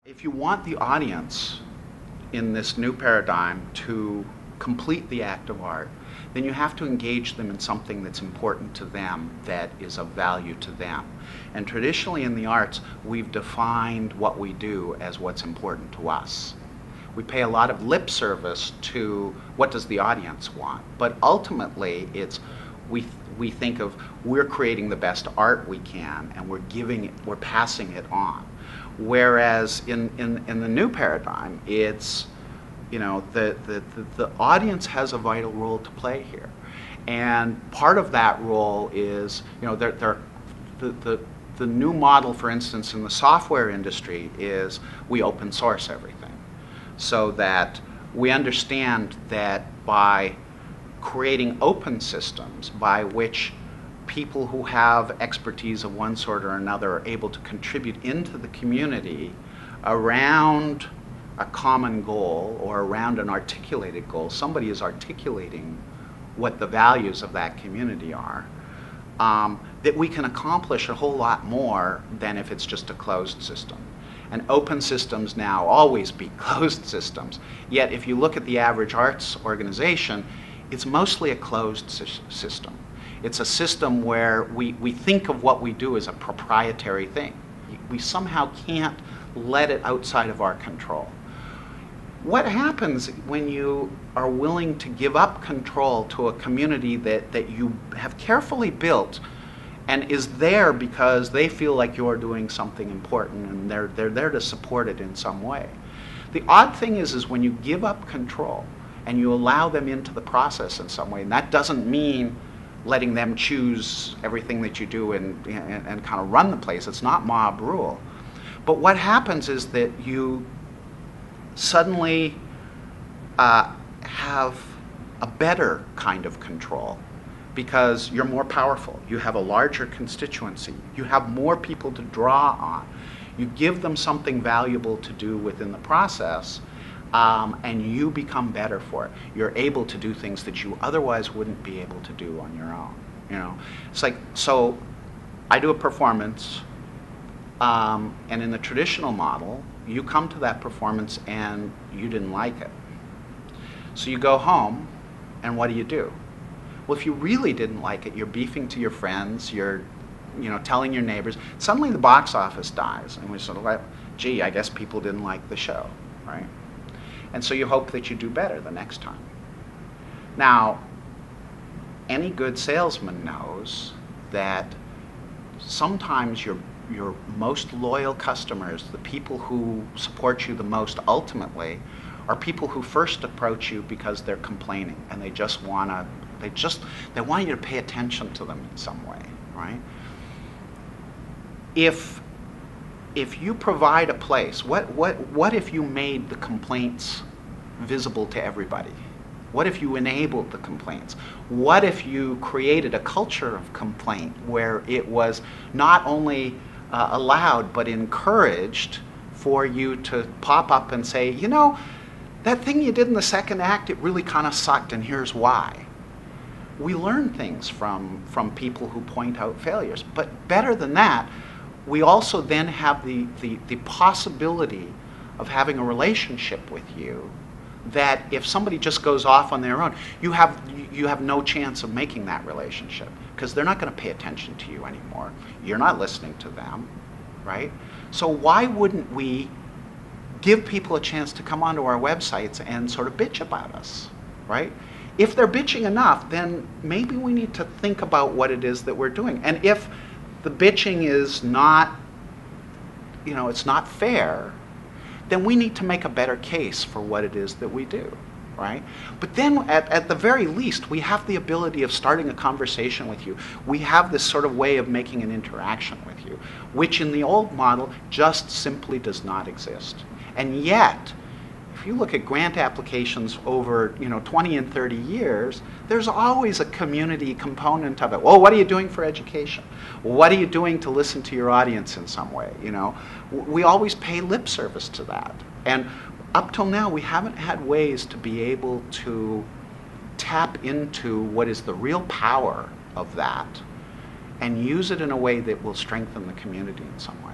If you want the audience in this new paradigm to complete the act of art, then you have to engage them in something that's important to them, that is of value to them. And traditionally in the arts, we've defined what we do as what's important to us. We pay a lot of lip service to what does the audience want, but ultimately it's we think of we're creating the best art we can and we're passing it on. Whereas in the new paradigm, it's, you know, the audience has a vital role to play here, and part of that role is, you know, the new model, for instance, in the software industry is we open source everything, so that we understand that by creating open systems by which people who have expertise of one sort or another are able to contribute into the community around a common goal or around an articulated goal. Somebody is articulating what the values of that community are, that we can accomplish a whole lot more than if it's just a closed system. And open systems now always be closed systems. Yet if you look at the average arts organization, it's mostly a closed system. It's a system where we think of what we do as a proprietary thing. We somehow can't let it outside of our control. What happens when you are willing to give up control to a community that you have carefully built and is there because they feel like you're doing something important and they're there to support it in some way? The odd thing is when you give up control and you allow them into the process in some way, and that doesn't mean letting them choose everything that you do and kind of run the place. It's not mob rule. But what happens is that you suddenly have a better kind of control because you're more powerful. You have a larger constituency. You have more people to draw on. You give them something valuable to do within the process, and you become better for it. You're able to do things that you otherwise wouldn't be able to do on your own. You know, it's like, so I do a performance, and in the traditional model, you come to that performance and you didn't like it. So you go home, and what do? Well, if you really didn't like it, you're beefing to your friends, you're, you know, telling your neighbors. Suddenly the box office dies, and we sort of like, gee, I guess people didn't like the show, right? And so you hope that you do better the next time. Now, any good salesman knows that sometimes your most loyal customers, the people who support you the most ultimately, are people who first approach you because they're complaining and they want you to pay attention to them in some way, right? If you provide a place, what if you made the complaints visible to everybody? What if you enabled the complaints? What if you created a culture of complaint where it was not only allowed but encouraged for you to pop up and say, you know, that thing you did in the second act, it really kind of sucked, and here's why. We learn things from people who point out failures, but better than that, we also then have the possibility of having a relationship with you that if somebody just goes off on their own, you have no chance of making that relationship because they're not going to pay attention to you anymore. You're not listening to them, right? So why wouldn't we give people a chance to come onto our websites and sort of bitch about us, right? If they're bitching enough, then maybe we need to think about what it is that we're doing. And if the bitching is not, you know, it's not fair, then we need to make a better case for what it is that we do, right? But then at the very least, we have the ability of starting a conversation with you. We have this sort of way of making an interaction with you, which in the old model just simply does not exist. And yet, if you look at grant applications over, you know, 20 and 30 years, there's always a community component of it. Well, what are you doing for education? What are you doing to listen to your audience in some way? You know, we always pay lip service to that. And up till now, we haven't had ways to be able to tap into what is the real power of that and use it in a way that will strengthen the community in some way.